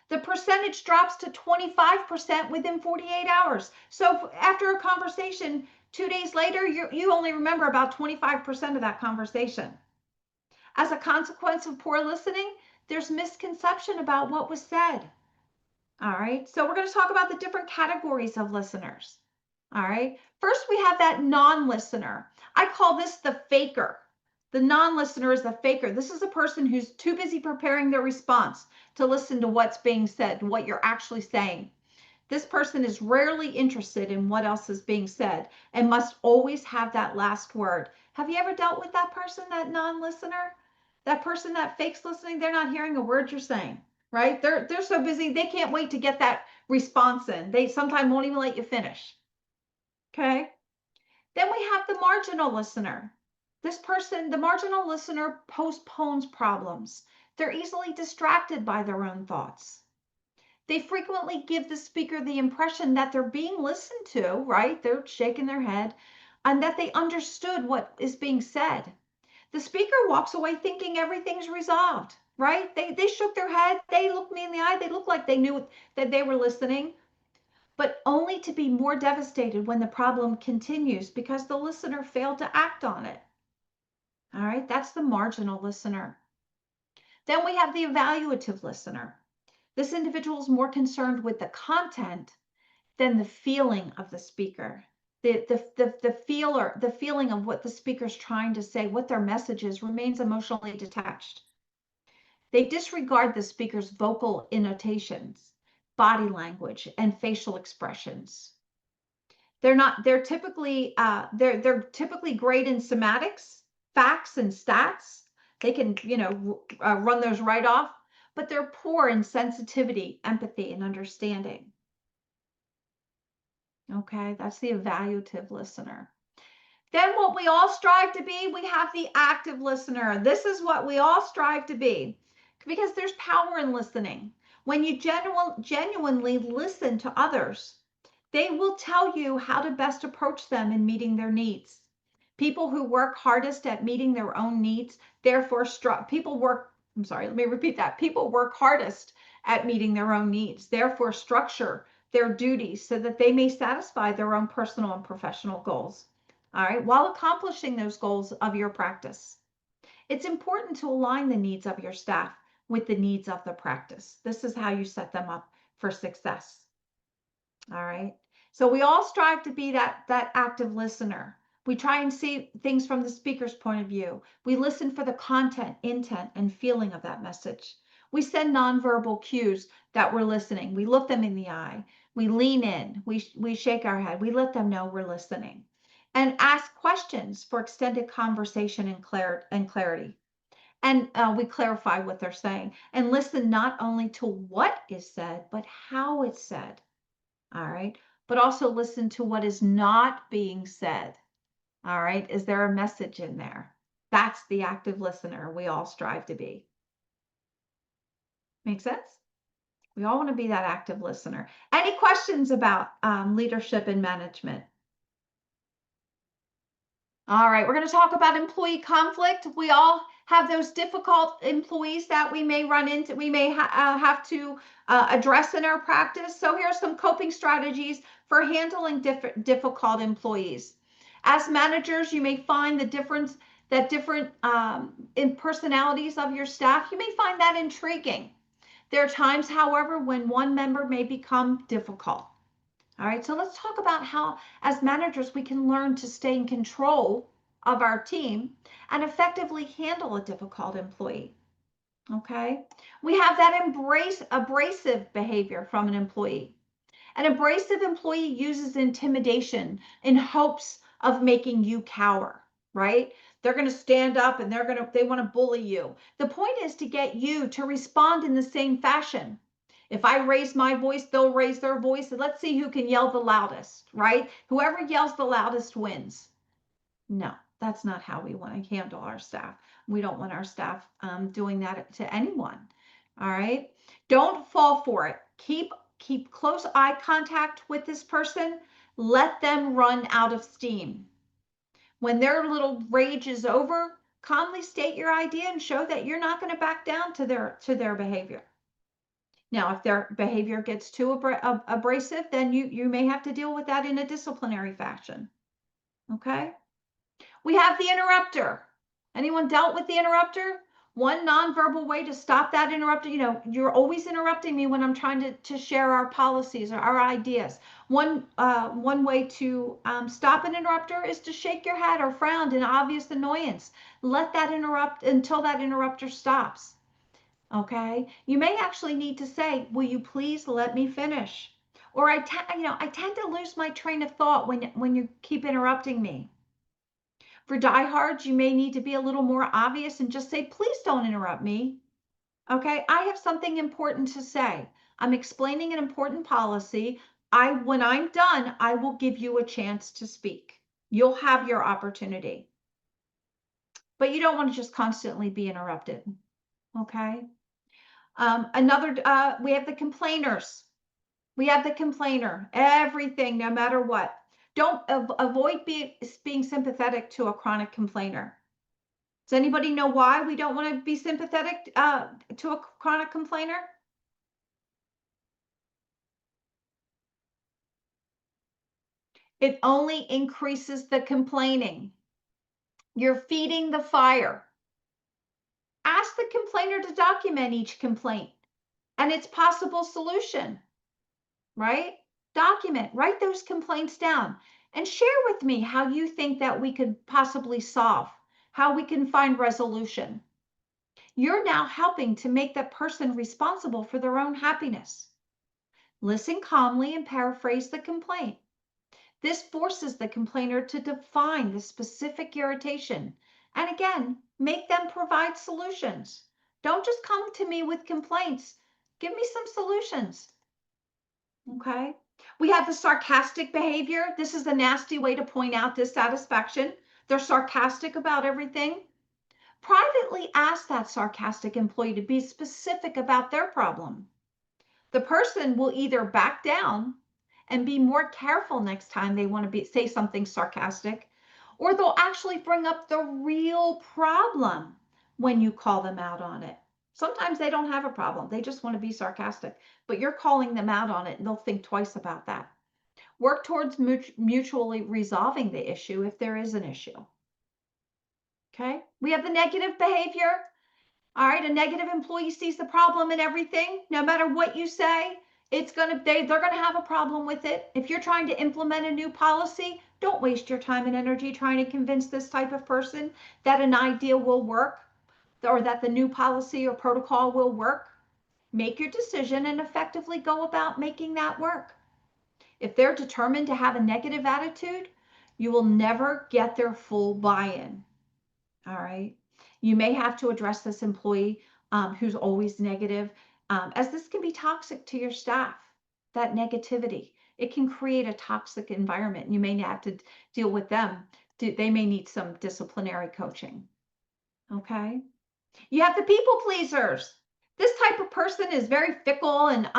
The percentage drops to 25% within 48 hours. So after a conversation, 2 days later, you only remember about 25% of that conversation. As a consequence of poor listening, there's misconception about what was said. All right, so we're going to talk about the different categories of listeners. All right, first we have that non-listener. I call this the faker. The non-listener is the faker. This is a person who's too busy preparing their response to listen to what's being said, what you're actually saying. This person is rarely interested in what else is being said and must always have that last word. Have you ever dealt with that person, that non-listener? That person that fakes listening, they're not hearing a word you're saying, right? They're so busy, they can't wait to get that response in. They sometimes won't even let you finish. Okay? Then we have the marginal listener. This person, the marginal listener, postpones problems. They're easily distracted by their own thoughts. They frequently give the speaker the impression that they're being listened to, right? They're shaking their head, and that they understood what is being said. The speaker walks away thinking everything's resolved, right? They shook their head, they looked me in the eye, they looked like they knew that they were listening, but only to be more devastated when the problem continues because the listener failed to act on it. All right, that's the marginal listener. Then we have the evaluative listener. This individual is more concerned with the content than the feeling of the speaker. The feeling of what the speaker's trying to say, what their message is, remains emotionally detached. They disregard the speaker's vocal intonations, body language, and facial expressions. They're typically great in semantics, facts, and stats. They can, run those right off, but they're poor in sensitivity, empathy, and understanding. Okay, that's the evaluative listener. Then what we all strive to be, we have the active listener. This is what we all strive to be because there's power in listening. When you genuinely listen to others, they will tell you how to best approach them in meeting their needs. People who work hardest at meeting their own needs, therefore, people work hardest at meeting their own needs, therefore structure their duties so that they may satisfy their own personal and professional goals. All right, while accomplishing those goals of your practice. It's important to align the needs of your staff with the needs of the practice. This is how you set them up for success. All right. So we all strive to be that active listener. We try and see things from the speaker's point of view. We listen for the content, intent, and feeling of that message. We send nonverbal cues that we're listening. We look them in the eye. We lean in. We shake our head. We let them know we're listening. And ask questions for extended conversation and clarity. And we clarify what they're saying. And listen not only to what is said, but how it's said. All right. But also listen to what is not being said. All right. Is there a message in there? That's the active listener we all strive to be. Make sense? We all want to be that active listener. Any questions about leadership and management? All right, we're going to talk about employee conflict. We all have those difficult employees that we may run into, we may have to address in our practice. So here are some coping strategies for handling difficult employees. As managers, you may find different in personalities of your staff. You may find that intriguing. There are times, however, when one member may become difficult. All right, so let's talk about how, as managers, we can learn to stay in control of our team and effectively handle a difficult employee. Okay, we have that abrasive behavior from an employee. An abrasive employee uses intimidation in hopes of making you cower, right? They're going to stand up and they want to bully you. The point is to get you to respond in the same fashion. If I raise my voice, they'll raise their voice. And let's see who can yell the loudest, right? Whoever yells the loudest wins. No, that's not how we want to handle our staff. We don't want our staff doing that to anyone. All right. Don't fall for it. Keep close eye contact with this person. Let them run out of steam. When their little rage is over, calmly state your idea and show that you're not going to back down to their behavior. Now, if their behavior gets too abrasive, then you may have to deal with that in a disciplinary fashion. Okay? We have the interrupter. Anyone dealt with the interrupter? One nonverbal way to stop that interrupter, you're always interrupting me when I'm trying to share our policies or our ideas. One way to stop an interrupter is to shake your head or frown in obvious annoyance. Let that interrupt until that interrupter stops. Okay, you may actually need to say, will you please let me finish? Or I tend to lose my train of thought when you keep interrupting me. For diehards, you may need to be a little more obvious and just say, please don't interrupt me. Okay, I have something important to say. I'm explaining an important policy. When I'm done, I will give you a chance to speak. You'll have your opportunity. But you don't want to just constantly be interrupted. Okay. We have the complainers. We have the complainer, everything, no matter what. Don't avoid being sympathetic to a chronic complainer. Does anybody know why we don't want to be sympathetic to a chronic complainer? It only increases the complaining. You're feeding the fire. Ask the complainer to document each complaint and its possible solution, right? Document, write those complaints down and share with me how you think that we could possibly solve, how we can find resolution. You're now helping to make that person responsible for their own happiness. Listen calmly and paraphrase the complaint. This forces the complainer to define the specific irritation and again, make them provide solutions. Don't just come to me with complaints. Give me some solutions. Okay. We have the sarcastic behavior. This is a nasty way to point out dissatisfaction. They're sarcastic about everything. Privately ask that sarcastic employee to be specific about their problem. The person will either back down and be more careful next time they want to say something sarcastic, or they'll actually bring up the real problem when you call them out on it. Sometimes they don't have a problem. They just want to be sarcastic, but you're calling them out on it and they'll think twice about that. Work towards mutually resolving the issue if there is an issue. Okay, we have the negative behavior. All right, a negative employee sees the problem in everything. No matter what you say, they're gonna have a problem with it. If you're trying to implement a new policy, don't waste your time and energy trying to convince this type of person that an idea will work or that the new policy or protocol will work. Make your decision and effectively go about making that work. If they're determined to have a negative attitude, you will never get their full buy-in. All right. You may have to address this employee who's always negative, as this can be toxic to your staff, that negativity. It can create a toxic environment. You may have to deal with them. They may need some disciplinary coaching. Okay. You have the people pleasers. This type of person is very fickle and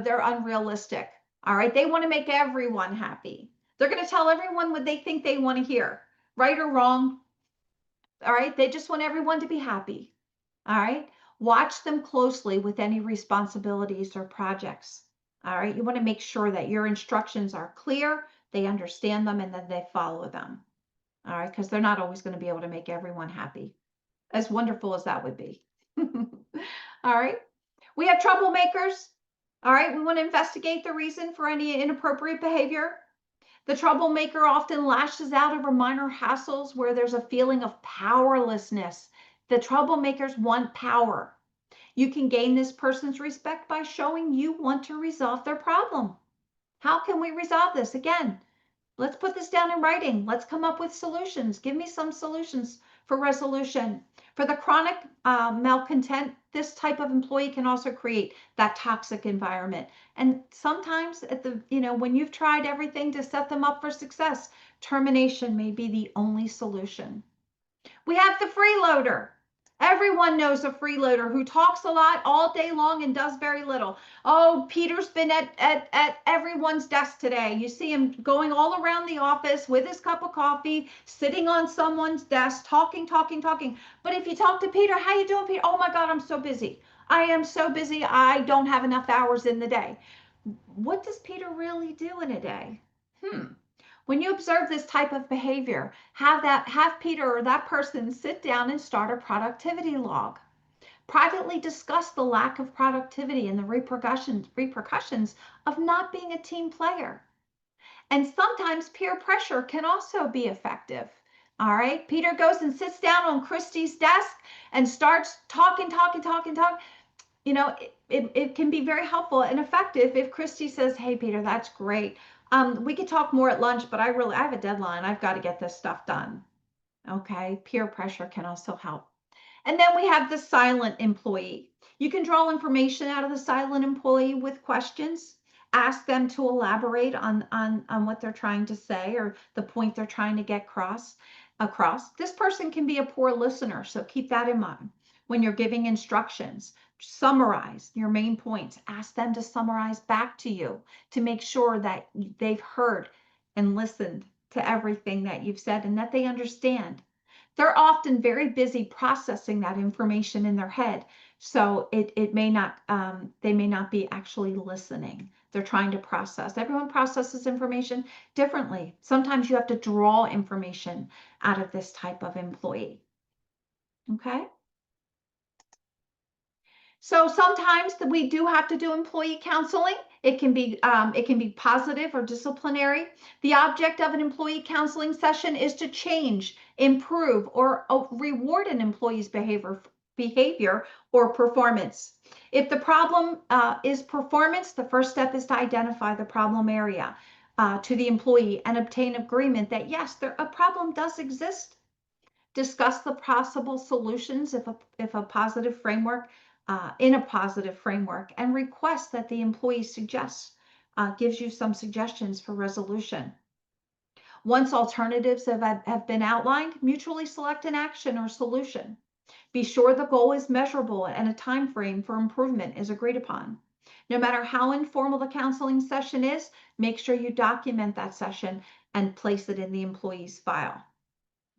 they're unrealistic. All right. They want to make everyone happy. They're going to tell everyone what they think they want to hear, right or wrong. All right. They just want everyone to be happy. All right. Watch them closely with any responsibilities or projects. All right. You want to make sure that your instructions are clear, they understand them, and then they follow them. All right. Because they're not always going to be able to make everyone happy, as wonderful as that would be. All right. We have troublemakers. All right. We want to investigate the reason for any inappropriate behavior. The troublemaker often lashes out over minor hassles where there's a feeling of powerlessness. The troublemakers want power. You can gain this person's respect by showing you want to resolve their problem. How can we resolve this? Again, let's put this down in writing. Let's come up with solutions. Give me some solutions for resolution. For the chronic malcontent, this type of employee can also create that toxic environment. And sometimes when you've tried everything to set them up for success, termination may be the only solution. We have the freeloader. Everyone knows a freeloader who talks a lot all day long and does very little. Oh, Peter's been at everyone's desk today. You see him going all around the office with his cup of coffee, sitting on someone's desk, talking. But if you talk to Peter, how you doing, Peter? Oh my God, I'm so busy. I am so busy. I don't have enough hours in the day. What does Peter really do in a day? When you observe this type of behavior, have Peter or that person sit down and start a productivity log. Privately discuss the lack of productivity and the repercussions of not being a team player. And sometimes peer pressure can also be effective. All right, Peter goes and sits down on Christy's desk and starts talking. It can be very helpful and effective if Christy says, hey, Peter, that's great. We could talk more at lunch, but I have a deadline. I've got to get this stuff done. Okay, peer pressure can also help. And then we have the silent employee. You can draw information out of the silent employee with questions. Ask them to elaborate on what they're trying to say or the point they're trying to get across. This person can be a poor listener, so keep that in mind when you're giving instructions. summarize your main points. Ask them to summarize back to you to make sure that they've heard and listened to everything that you've said and that they understand. They're often very busy processing that information in their head, so it may not they may not be actually listening. They're trying to process. Everyone processes information differently. Sometimes you have to draw information out of this type of employee. Okay. So sometimes we do have to do employee counseling. It can be positive or disciplinary. The object of an employee counseling session is to change, improve, or reward an employee's behavior or performance. If the problem is performance, the first step is to identify the problem area to the employee and obtain agreement that yes, a problem does exist. Discuss the possible solutions if a positive framework in a positive framework, and request that the employee gives you some suggestions for resolution. Once alternatives have been outlined, mutually select an action or solution. Be sure the goal is measurable and a time frame for improvement is agreed upon. No matter how informal the counseling session is, make sure you document that session and place it in the employee's file.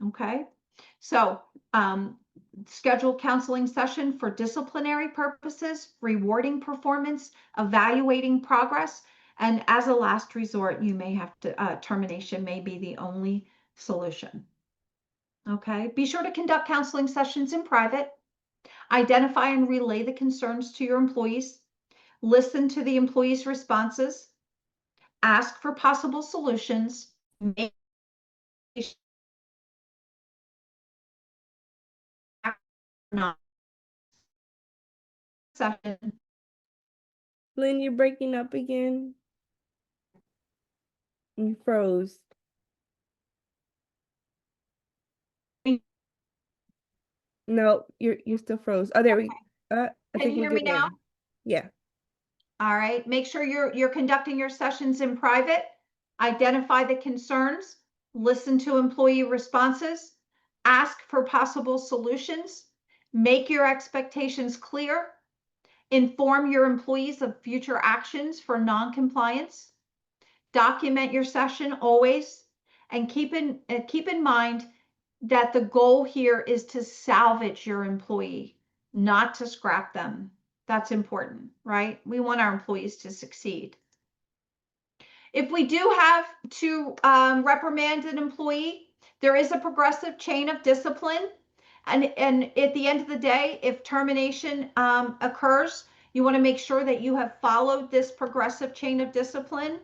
Okay, so schedule counseling session for disciplinary purposes, rewarding performance, evaluating progress, and as a last resort, you may have to termination may be the only solution. Okay, be sure to conduct counseling sessions in private. Identify and relay the concerns to your employees. Listen to the employees' responses. Ask for possible solutions. Make session. Lynn, you're breaking up again. You froze. No, you're still froze. Oh, there we. I Can think you we're hear me good now? now. Yeah. All right. Make sure you're conducting your sessions in private. Identify the concerns. Listen to employee responses. Ask for possible solutions. Make your expectations clear. Inform your employees of future actions for non-compliance. Document your session always, and keep in mind that the goal here is to salvage your employee, not to scrap them. That's important, right? We want our employees to succeed. If we do have to reprimand an employee, there is a progressive chain of discipline. And at the end of the day, if termination occurs, you want to make sure that you have followed this progressive chain of discipline.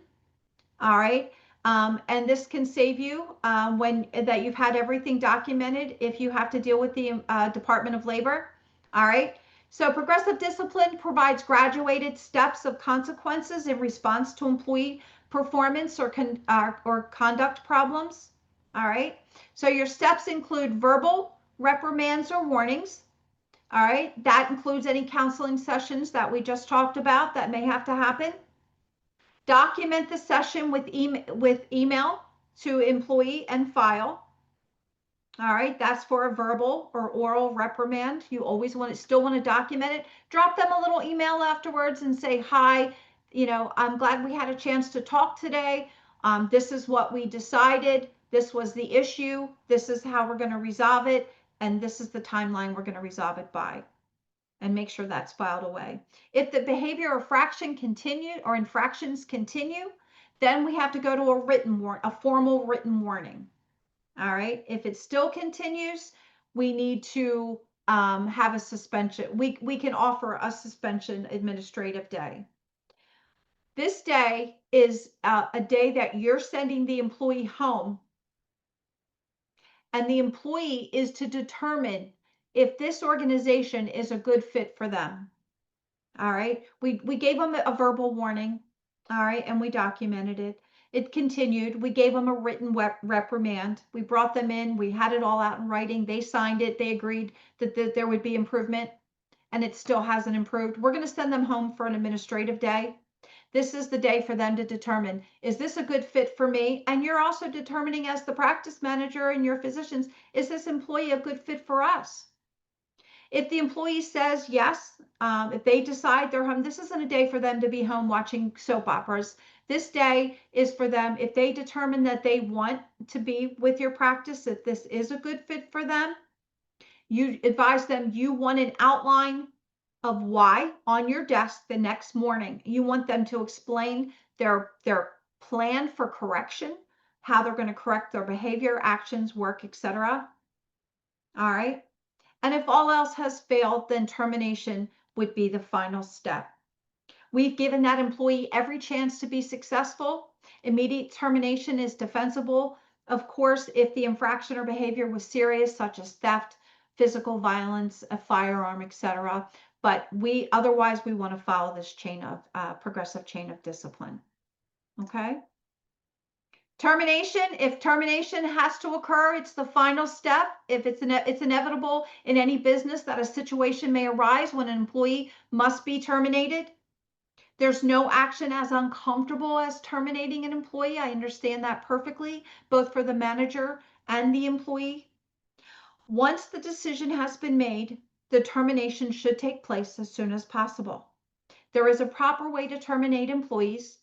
All right. And this can save you when that you've had everything documented if you have to deal with the Department of Labor. All right. So progressive discipline provides graduated steps of consequences in response to employee performance or conduct problems. All right. So your steps include verbal reprimands or warnings. All right. That includes any counseling sessions that we just talked about that may have to happen. Document the session with email to employee and file. All right, that's for a verbal or oral reprimand. You always still want to document it. Drop them a little email afterwards and say, hi, I'm glad we had a chance to talk today. This is what we decided. This was the issue. This is how we're going to resolve it. And this is the timeline we're going to resolve it by. And make sure that's filed away. If the behavior or infractions continue, then we have to go to a formal written warning. All right. If it still continues, we need to have a suspension. We can offer a suspension administrative day. This day is a day that you're sending the employee home, and the employee is to determine if this organization is a good fit for them. All right. We gave them a verbal warning. All right. And we documented it. It continued. We gave them a written reprimand. We brought them in. We had it all out in writing. They signed it. They agreed that there would be improvement, and it still hasn't improved. We're going to send them home for an administrative day. This is the day for them to determine, is this a good fit for me? And you're also determining as the practice manager and your physicians, is this employee a good fit for us? If the employee says yes, if they decide they're home, this isn't a day for them to be home watching soap operas. This day is for them, if they determine that they want to be with your practice, that this is a good fit for them, you advise them you want an outline of why on your desk the next morning. You want them to explain their plan for correction, how they're going to correct their behavior, actions, work, etc. All right. And if all else has failed, then termination would be the final step. We've given that employee every chance to be successful. Immediate termination is defensible, of course, if the infraction or behavior was serious, such as theft, physical violence, a firearm, etc. But otherwise we want to follow this chain of progressive chain of discipline. Okay. Termination, if termination has to occur, it's the final step. If it's inevitable in any business that a situation may arise when an employee must be terminated. There's no action as uncomfortable as terminating an employee. I understand that perfectly, both for the manager and the employee. Once the decision has been made, the termination should take place as soon as possible. There is a proper way to terminate employees.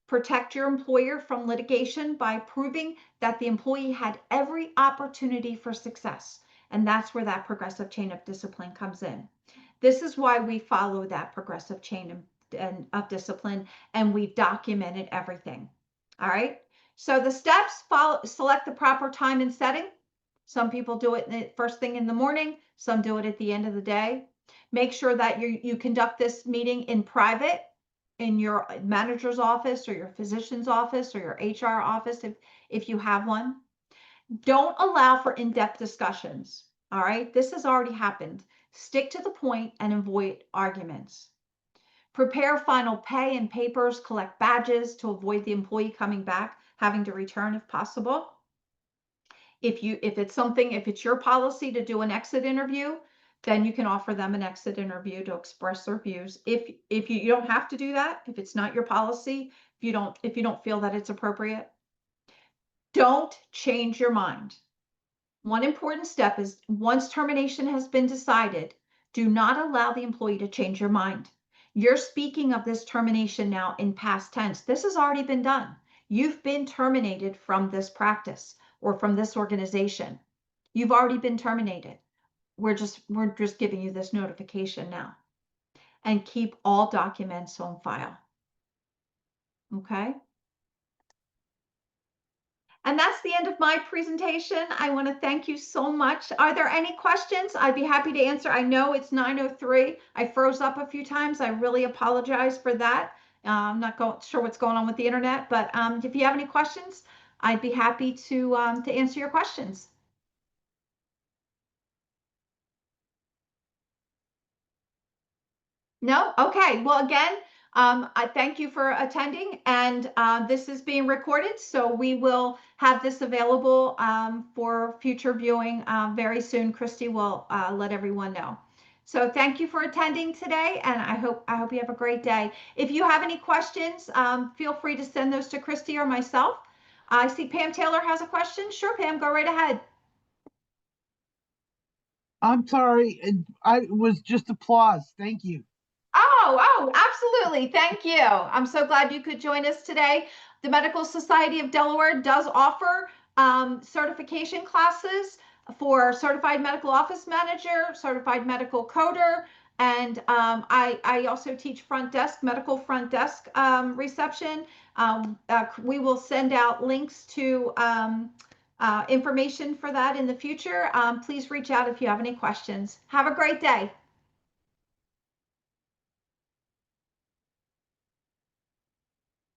Protect your employer from litigation by proving that the employee had every opportunity for success. And that's where that progressive chain of discipline comes in. This is why we follow that progressive chain of discipline, and we've documented everything. All right. So the steps: select the proper time and setting. Some people do it the first thing in the morning. Some do it at the end of the day. Make sure that you conduct this meeting in private, in your manager's office or your physician's office or your HR office if you have one. Don't allow for in-depth discussions. All right. This has already happened. Stick to the point and avoid arguments. Prepare final pay and papers, collect badges to avoid the employee coming back, having to return if possible. If it's your policy to do an exit interview, then you can offer them an exit interview to express their views. If you don't have to do that, if it's not your policy, if you don't feel that it's appropriate, don't change your mind. One important step is, once termination has been decided, do not allow the employee to change your mind. You're speaking of this termination now in past tense. This has already been done. You've been terminated from this practice or from this organization. You've already been terminated. We're just giving you this notification now. And keep all documents on file. Okay? And that's the end of my presentation. I want to thank you so much. Are there any questions? I'd be happy to answer. I know it's 9:03. I froze up a few times. I really apologize for that. I'm not sure what's going on with the internet, but if you have any questions, I'd be happy to answer your questions. No? Okay. Well, again, I thank you for attending, and this is being recorded, so we will have this available for future viewing very soon. Christy will let everyone know. So thank you for attending today, and I hope you have a great day. If you have any questions, feel free to send those to Christy or myself. I see Pam Taylor has a question. Sure, Pam, go right ahead. I'm sorry. It was just applause. Thank you. Oh, absolutely. Thank you. I'm so glad you could join us today. The Medical Society of Delaware does offer certification classes for certified medical office manager, certified medical coder, and I also teach medical front desk reception. We will send out links to information for that in the future. Please reach out if you have any questions. Have a great day.